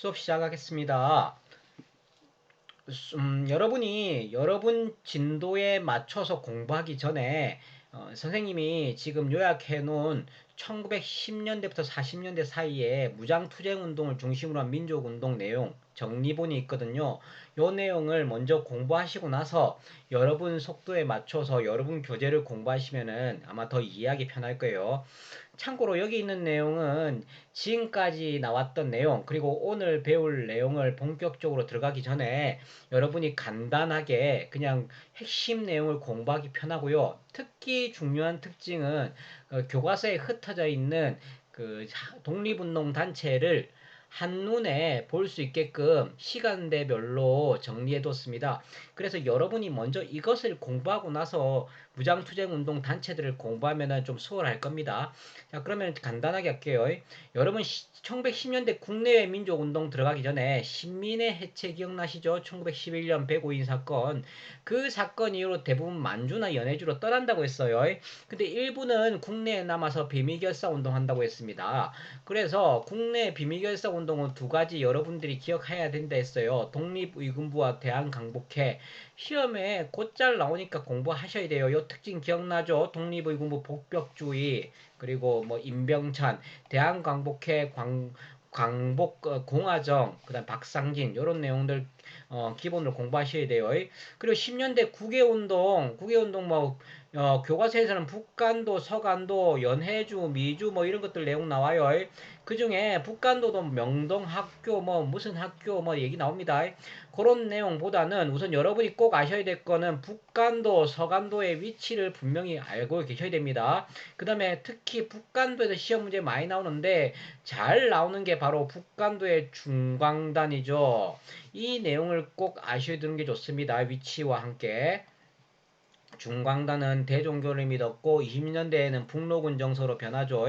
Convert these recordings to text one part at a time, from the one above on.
수업 시작하겠습니다. 여러분이 여러분 진도에 맞춰서 공부하기 전에 선생님이 지금 요약해 놓은 1910년대부터 40년대 사이에 무장투쟁운동을 중심으로 한 민족운동 내용 정리본이 있거든요. 요 내용을 먼저 공부하시고 나서 여러분 속도에 맞춰서 여러분 교재를 공부하시면은 아마 더 이해하기 편할 거예요. 참고로 여기 있는 내용은 지금까지 나왔던 내용, 그리고 오늘 배울 내용을 본격적으로 들어가기 전에 여러분이 간단하게 그냥 핵심 내용을 공부하기 편하고요. 특히 중요한 특징은 교과서에 흩어져 있는 그 독립운동 단체를 한눈에 볼 수 있게끔 시간대별로 정리해뒀습니다. 그래서 여러분이 먼저 이것을 공부하고 나서 무장투쟁운동 단체들을 공부하면 좀 수월할 겁니다. 자, 그러면 간단하게 할게요. 여러분 1910년대 국내외 민족운동 들어가기 전에 신민의 해체 기억나시죠? 1911년 105인 사건. 그 사건 이후로 대부분 만주나 연해주로 떠난다고 했어요. 근데 일부는 국내에 남아서 비밀결사 운동한다고 했습니다. 그래서 국내 비밀결사 운동은 두 가지 여러분들이 기억해야 된다 했어요. 독립의군부와 대한강복회. 시험에 곧잘 나오니까 공부하셔야 돼요. 요 특징 기억나죠? 독립의군부 복벽주의, 그리고 뭐 임병찬, 대한광복회, 광복 공화정, 그다음 박상진 요런 내용들 기본으로 공부하셔야 돼요. 그리고 10년대 국외운동 뭐 교과서에서는 북간도, 서간도, 연해주, 미주 뭐 이런 것들 내용 나와요. 그 중에 북간도도 명동학교 뭐 무슨 학교 뭐 얘기 나옵니다. 그런 내용보다는 우선 여러분이 꼭 아셔야 될 거는 북간도, 서간도의 위치를 분명히 알고 계셔야 됩니다. 그 다음에 특히 북간도에서 시험 문제 많이 나오는데 잘 나오는 게 바로 북간도의 중광단이죠. 이 내용을 꼭 아셔야 되는 게 좋습니다. 위치와 함께. 중광단은 대종교를 믿었고 20년대에는 북로군 정서로 변하죠.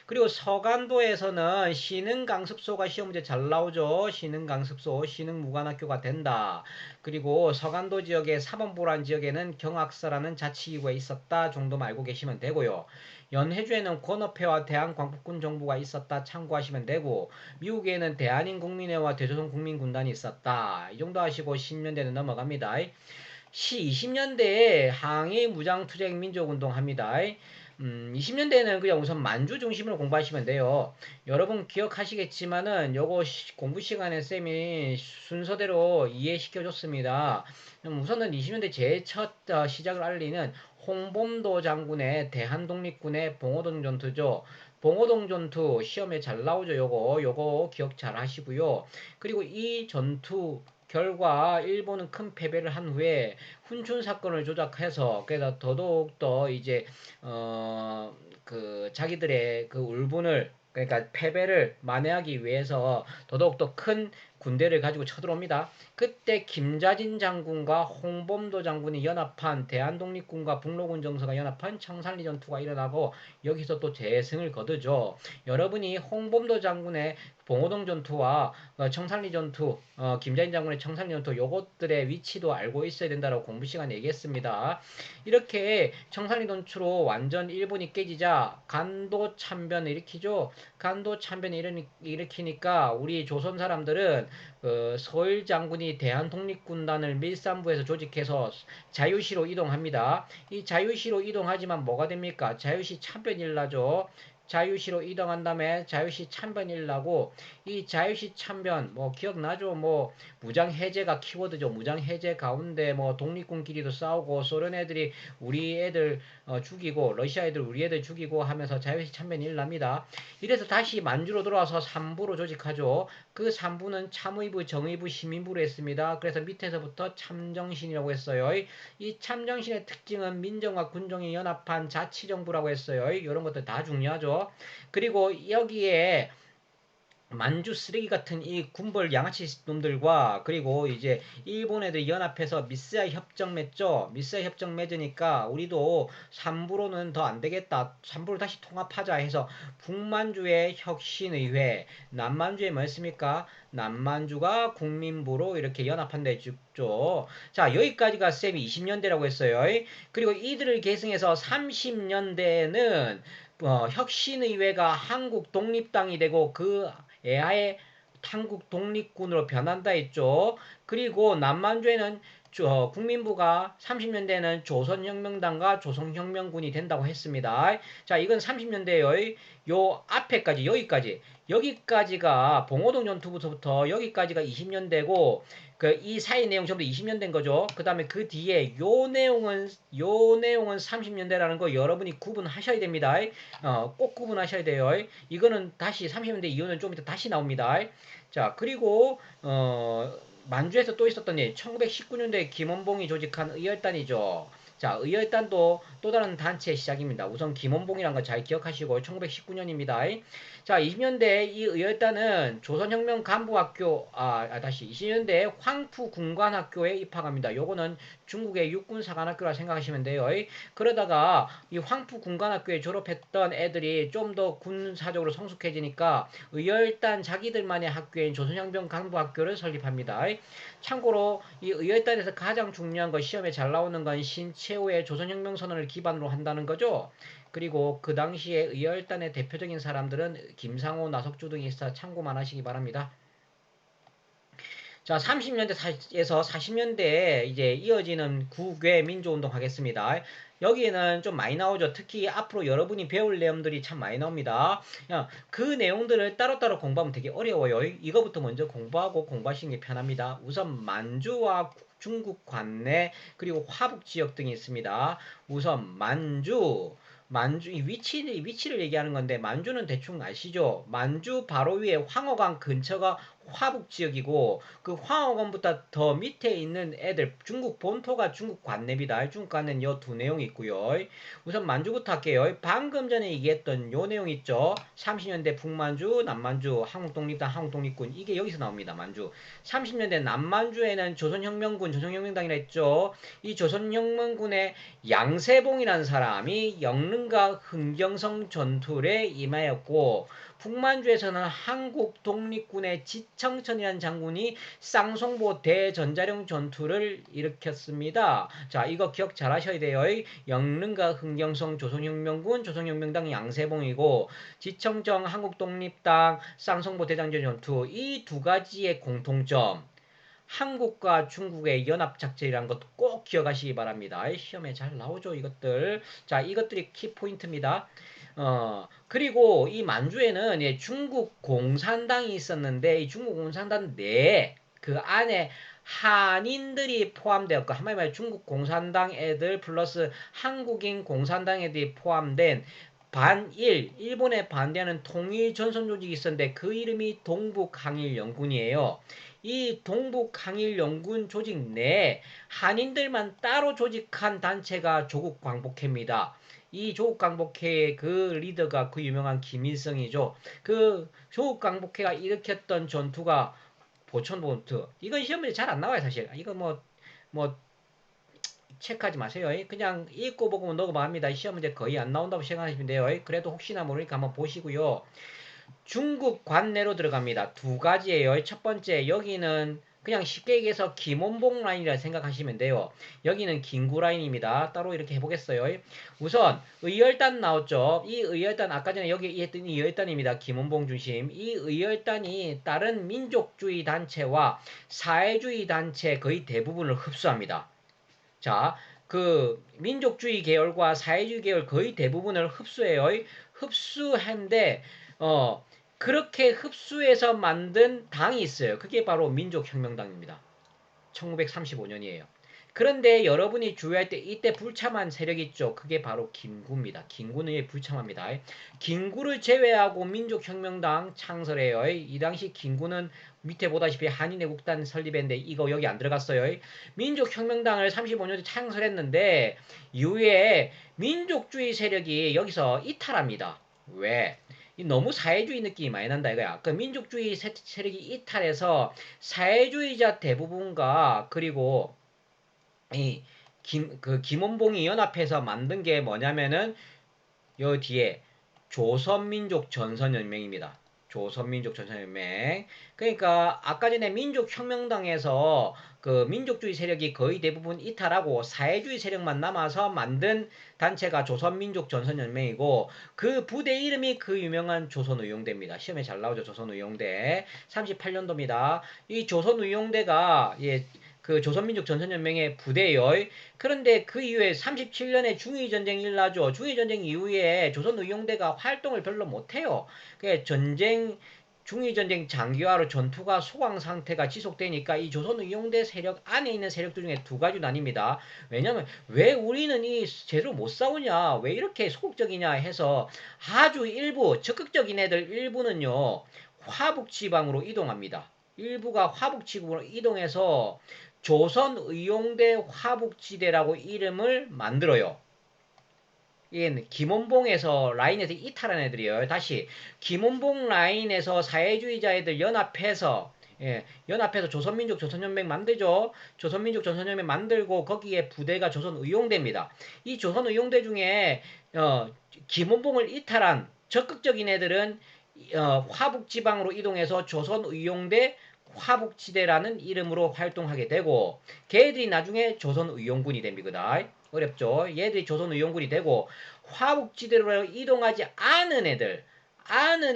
그리고 서간도에서는 신흥강습소가 시험 문제 잘 나오죠. 신흥강습소, 신흥무관학교가 된다. 그리고 서간도 지역의 사범보란 지역에는 경악서라는 자치기구가 있었다 정도만 알고 계시면 되고요. 연해주에는 권업회와 대한광복군 정부가 있었다 참고하시면 되고, 미국에는 대한인국민회와 대조선 국민군단이 있었다. 이 정도 하시고 10년대는 넘어갑니다. 20년대에 항해 무장투쟁 민족운동 합니다. 20년대에는 그냥 우선 만주 중심으로 공부하시면 돼요. 여러분 기억하시겠지만은 요거 공부 시간에 쌤이 순서대로 이해시켜 줬습니다. 우선은 20년대 제일 첫 시작을 알리는 홍범도 장군의 대한독립군의 봉오동 전투죠. 봉오동 전투 시험에 잘 나오죠. 요거 기억 잘 하시고요. 그리고 이 전투 결과 일본은 큰 패배를 한 후에 훈춘 사건을 조작해서, 그래서 더더욱 더 이제 그 자기들의 그 울분을, 그러니까 패배를 만회하기 위해서 더더욱 더 큰 군대를 가지고 쳐들어옵니다. 그때 김자진 장군과 홍범도 장군이 연합한 대한독립군과 북로군 정서가 연합한 청산리 전투가 일어나고 여기서 또 재승을 거두죠. 여러분이 홍범도 장군의 봉오동 전투와 청산리 전투, 김자인 장군의 청산리 전투 요것들의 위치도 알고 있어야 된다고 공부 시간에 얘기했습니다. 이렇게 청산리 전투로 완전 일본이 깨지자 간도 참변을 일으키죠. 간도 참변을 일으키니까 우리 조선 사람들은 서일 장군이 대한독립군단을 밀산부에서 조직해서 자유시로 이동합니다. 이 자유시로 이동하지만 뭐가 됩니까? 자유시 참변이 일어나죠. 자유시로 이동한 다음에 자유시 참변이 일어나고, 이 자유시 참변 뭐 기억나죠? 뭐 무장 해제가 키워드죠. 무장 해제 가운데 뭐 독립군끼리도 싸우고, 소련 애들이 우리 애들 죽이고, 러시아 애들 우리 애들 죽이고 하면서 자유시 참변이 일어납니다. 이래서 다시 만주로 돌아와서 3부로 조직하죠. 그 3부는 참의부, 정의부, 시민부로 했습니다. 그래서 밑에서부터 참정신이라고 했어요. 이 참정신의 특징은 민정과 군정이 연합한 자치정부라고 했어요. 이런 것들 다 중요하죠. 그리고 여기에 만주 쓰레기 같은 이 군벌 양아치 놈들과, 그리고 이제 일본 애들 연합해서 미스야 협정 맺죠. 미스야 협정 맺으니까 우리도 3부로는 더 안 되겠다. 3부로 다시 통합하자 해서 북만주의 혁신의회, 남만주에 뭐였습니까? 남만주가 국민부로 이렇게 연합한다 했죠. 자, 여기까지가 쌤이 20년대라고 했어요. 그리고 이들을 계승해서 30년대에는 혁신의회가 한국 독립당이 되고 그 애하에 한국 독립군으로 변한다 했죠. 그리고 남만주에는 국민부가 30년대에는 조선혁명당과 조선혁명군이 된다고 했습니다. 자, 이건 30년대의 요 앞에까지 여기까지가 봉오동 전투부터 여기까지가 20년대고 그 이 사이 내용 전부 20년대인 거죠. 그다음에 그 뒤에 요 내용은 30년대라는 거 여러분이 구분하셔야 됩니다. 꼭 구분하셔야 돼요. 이거는 다시 30년대 이후는 좀 이따 다시 나옵니다. 자, 그리고 만주에서 또 있었던 일, 1919년도에 김원봉이 조직한 의열단이죠. 자, 의열단도 또 다른 단체의 시작입니다. 우선 김원봉이라는 거 잘 기억하시고 1919년입니다. 자, 20년대 이 의열단은 조선혁명 간부학교, 다시 20년대 황푸군관학교에 입학합니다. 요거는 중국의 육군사관학교라 생각하시면 돼요. 그러다가 이 황푸군관학교에 졸업했던 애들이 좀 더 군사적으로 성숙해지니까 의열단 자기들만의 학교인 조선혁명 간부학교를 설립합니다. 참고로 이 의열단에서 가장 중요한 거 시험에 잘 나오는 건 신채호의 조선혁명선언을 기반으로 한다는 거죠. 그리고 그 당시에 의열단의 대표적인 사람들은 김상호, 나석주 등이 있어 참고만 하시기 바랍니다. 자, 30년대에서 40년대에 이제 이어지는 국외 민주운동 하겠습니다. 여기에는 좀 많이 나오죠. 특히 앞으로 여러분이 배울 내용들이 참 많이 나옵니다. 그 내용들을 따로따로 공부하면 되게 어려워요. 이거부터 먼저 공부하시는 게 편합니다. 우선 만주와 중국 관내 그리고 화북 지역 등이 있습니다. 우선 만주 이 위치를 얘기하는 건데 만주는 대충 아시죠? 만주 바로 위에 황허강 근처가 화북 지역이고 그 황허강보다 더 밑에 있는 애들 중국 본토가 중국 관내입니다. 중국 관내는 요 두 내용이 있고요. 우선 만주부터 할게요. 방금 전에 얘기했던 요 내용 있죠? 30년대 북만주, 남만주, 한국독립당, 한국독립군 이게 여기서 나옵니다. 만주. 30년대 남만주에는 조선혁명군, 조선혁명당이라 했죠. 이 조선혁명군의 양세봉이라는 사람이 영릉과 흥경성 전투에 임하였고 북만주에서는 한국 독립군의 지청천이라는 장군이 쌍송보 대전자령 전투를 일으켰습니다. 자, 이거 기억 잘 하셔야 돼요. 영릉과 흥경성 조선혁명군, 조선혁명당 양세봉이고 지청정 한국독립당 쌍송보 대전자령 전투 이 두 가지의 공통점 한국과 중국의 연합작전이라는 것도 꼭 기억하시기 바랍니다. 시험에 잘 나오죠, 이것들. 자, 이것들이 키포인트입니다. 그리고 이 만주에는 중국 공산당이 있었는데, 이 중국 공산당 내에 그 안에 한인들이 포함되었고, 한마디로 말해 중국 공산당 애들 플러스 한국인 공산당 애들이 포함된 일본에 반대하는 통일 전선 조직이 있었는데 그 이름이 동북항일연군이에요. 이 동북항일연군 조직 내에 한인들만 따로 조직한 단체가 조국광복회입니다. 이 조국광복회의 그 리더가 그 유명한 김일성이죠. 그 조국광복회가 일으켰던 전투가 보천본투. 이건 시험에 잘 안 나와요, 사실. 이거 뭐 체크하지 마세요. 그냥 읽고 보고 넘어만 합니다. 시험 문제 거의 안 나온다고 생각하시면 돼요. 그래도 혹시나 모르니까 한번 보시고요. 중국 관내로 들어갑니다. 두 가지예요. 첫 번째, 여기는 그냥 쉽게 얘기해서 김원봉 라인이라 생각하시면 돼요. 여기는 김구 라인입니다. 따로 이렇게 해보겠어요. 우선 의열단 나왔죠. 이 의열단 아까 전에 여기 했던 이 의열단입니다. 김원봉 중심. 이 의열단이 다른 민족주의 단체와 사회주의 단체 거의 대부분을 흡수합니다. 자, 그 민족주의 계열과 사회주의 계열 거의 대부분을 흡수해요. 흡수한데 그렇게 흡수해서 만든 당이 있어요. 그게 바로 민족혁명당입니다. 1935년이에요. 그런데 여러분이 주의할 때 이때 불참한 세력이 있죠. 그게 바로 김구입니다. 김구는 불참합니다. 김구를 제외하고 민족혁명당 창설해요. 이 당시 김구는 밑에 보다시피 한인애국단 설립했는데 이거 여기 안 들어갔어요. 민족혁명당을 35년에 창설했는데 이후에 민족주의 세력이 여기서 이탈합니다. 왜? 너무 사회주의 느낌이 많이 난다 이거야. 그 민족주의 세력이 이탈해서 사회주의자 대부분과 그리고 김원봉이 연합해서 만든 게 뭐냐면은 요 뒤에 조선민족 전선연맹입니다. 조선민족전선연맹. 그러니까 아까 전에 민족혁명당에서 그 민족주의 세력이 거의 대부분 이탈하고 사회주의 세력만 남아서 만든 단체가 조선민족전선연맹이고 그 부대 이름이 그 유명한 조선의용대입니다. 시험에 잘 나오죠. 조선의용대. 38년도입니다. 이 조선의용대가 그 조선민족전선연맹의 부대예요. 그런데 그 이후에 37년에 중의전쟁이 일어나죠. 중의전쟁 이후에 조선의용대가 활동을 별로 못해요. 중의전쟁 장기화로 전투가 소강 상태가 지속되니까 이 조선의용대 세력 안에 있는 세력들 중에 두 가지 나뉩니다. 왜냐면 왜 우리는 이 제대로 못 싸우냐, 왜 이렇게 소극적이냐 해서 아주 일부 적극적인 애들 일부는요 화북지방으로 이동합니다. 일부가 화북지방으로 이동해서 조선의용대 화북지대라고 이름을 만들어요. 이게 김원봉에서 라인에서 이탈한 애들이에요. 다시 김원봉 라인에서 사회주의자 애들 연합해서 연합해서 조선민족 조선연맹 만들죠. 조선민족 조선연맹 만들고 거기에 부대가 조선의용대입니다. 이 조선의용대 중에 김원봉을 이탈한 적극적인 애들은 화북지방으로 이동해서 조선의용대 화북지대라는 이름으로 활동하게 되고 걔들이 나중에 조선의용군이 됩니다. 어렵죠. 얘들이 조선의용군이 되고 화북지대로 이동하지 않은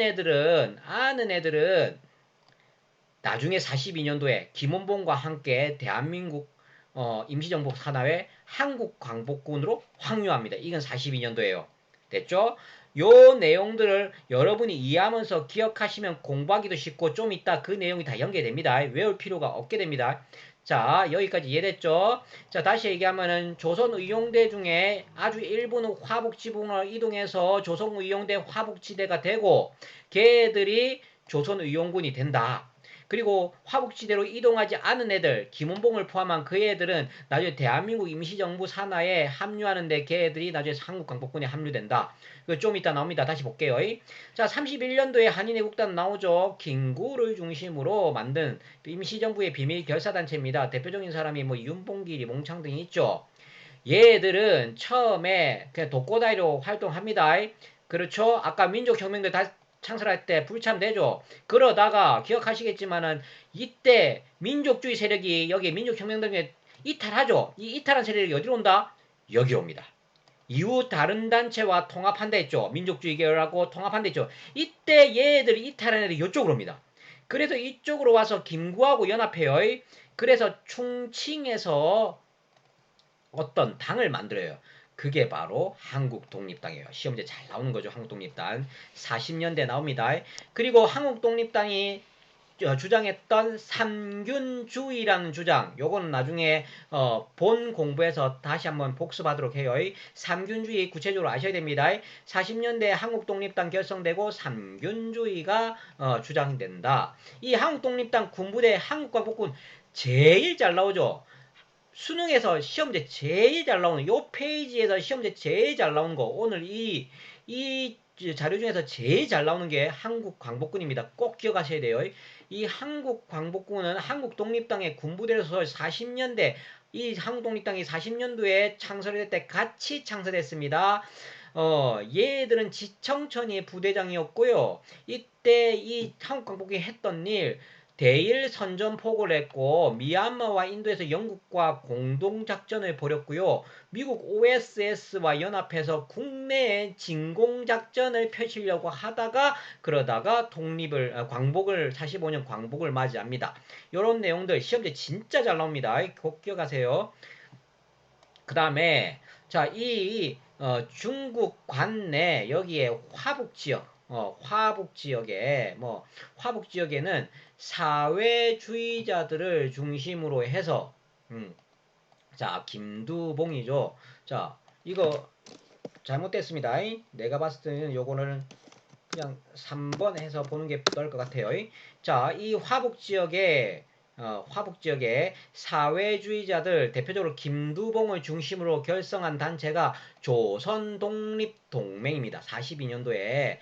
애들은 나중에 42년도에 김원봉과 함께 대한민국 임시정복 산하의 한국광복군으로 확류합니다. 이건 42년도예요. 됐죠? 요 내용들을 여러분이 이해하면서 기억하시면 공부하기도 쉽고 좀 이따 그 내용이 다 연계됩니다. 외울 필요가 없게 됩니다. 자, 여기까지 이해됐죠? 자, 다시 얘기하면은 조선의용대 중에 아주 일부는 화북지붕을 이동해서 조선의용대 화북지대가 되고 걔들이 조선의용군이 된다. 그리고 화북지대로 이동하지 않은 애들, 김원봉을 포함한 그 애들은 나중에 대한민국 임시정부 산하에 합류하는데 걔들이 나중에 한국광복군에 합류된다. 좀 이따 나옵니다. 다시 볼게요. 자, 31년도에 한인애국단 나오죠. 김구를 중심으로 만든 임시정부의 비밀 결사단체입니다. 대표적인 사람이 뭐 윤봉길, 몽창 등이 있죠. 얘들은 처음에 그냥 독고다이로 활동합니다. 그렇죠? 아까 민족혁명들 다 창설할 때 불참되죠. 그러다가 기억하시겠지만은 이때 민족주의 세력이 여기 민족혁명당에 이탈하죠. 이 이탈한 세력이 어디로 온다? 여기 옵니다. 이후 다른 단체와 통합한다 했죠. 민족주의 계열하고 통합한다 했죠. 이때 얘들이 이탈한 애들이 이쪽으로 옵니다. 그래서 이쪽으로 와서 김구하고 연합해요. 그래서 충칭에서 어떤 당을 만들어요. 그게 바로 한국독립당이에요. 시험제 잘 나오는 거죠. 한국독립당. 40년대 나옵니다. 그리고 한국독립당이 주장했던 삼균주의라는 주장, 요거는 나중에 본 공부에서 다시 한번 복습하도록 해요. 삼균주의 구체적으로 아셔야 됩니다. 40년대 한국독립당 결성되고 삼균주의가 주장된다. 이 한국독립당 군부대 한국광복군 제일 잘 나오죠. 수능에서 시험제 제일 잘 나오는 요 페이지에서 시험제 제일 잘 나오는 거 오늘 이 자료 중에서 제일 잘 나오는 게 한국광복군입니다. 꼭 기억하셔야 돼요. 이 한국광복군은 한국독립당의 군부대로서 40년대 이 한국독립당이 40년도에 창설될 때 같이 창설했습니다. 얘들은 지청천이 부대장이었고요. 이때 이 한국광복군이 했던 일 대일 선전포고를 했고 미얀마와 인도에서 영국과 공동작전을 벌였고요. 미국 OSS와 연합해서 국내에 진공작전을 펼치려고 하다가 그러다가 광복을 45년 광복을 맞이합니다. 이런 내용들 시험제 진짜 잘 나옵니다. 꼭 기억하세요. 그 다음에 자, 중국 관내 여기에 화북 지역에는 사회주의자들을 중심으로 해서 자, 김두봉이죠. 자, 이거 잘못됐습니다. 내가 봤을 때는 요거는 그냥 3번 해서 보는 게 나을 것 같아요. 자, 이 화북 지역에 사회주의자들 대표적으로 김두봉을 중심으로 결성한 단체가 조선독립동맹입니다. 42년도에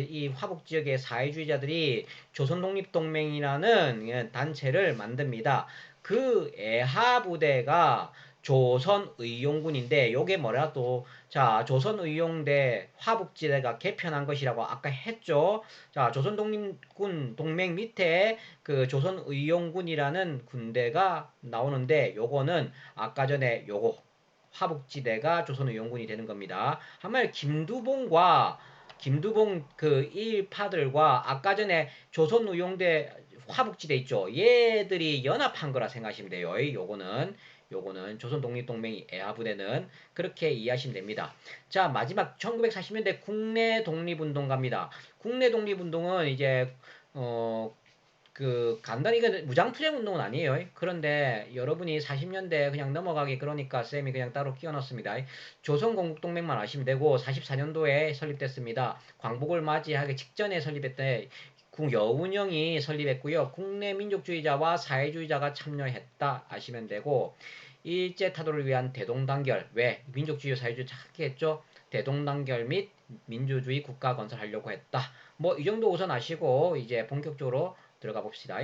이 화북 지역의 사회주의자들이 조선독립동맹이라는 단체를 만듭니다. 그 애하부대가 조선의용군인데 요게 뭐라 또 자 조선의용대 화북지대가 개편한 것이라고 아까 했죠. 자 조선독립군 동맹 밑에 그 조선의용군이라는 군대가 나오는데 요거는 아까 전에 요거 화북지대가 조선의용군이 되는 겁니다. 한마디로 김두봉 그 일파들과 아까 전에 조선의용대 화북지대 있죠. 얘들이 연합한 거라 생각하시면 돼요. 요거는 조선독립동맹이 애하부대는 그렇게 이해하시면 됩니다. 자 마지막 1940년대 국내 독립운동가입니다. 국내 독립운동은 이제 그 간단히 이건 무장투쟁 운동은 아니에요. 그런데 여러분이 40년대 그냥 넘어가기 그러니까 쌤이 그냥 따로 끼워놨습니다. 조선공국동맹만 아시면 되고 44년도에 설립됐습니다. 광복을 맞이하기 직전에 설립했대. 여운형이 설립했고요. 국내 민족주의자와 사회주의자가 참여했다 아시면 되고 일제 타도를 위한 대동단결 왜 민족주의 사회주의 찾게 했죠. 대동단결 및 민주주의 국가 건설하려고 했다. 뭐 이 정도 우선 아시고 이제 본격적으로 들어가 봅시다.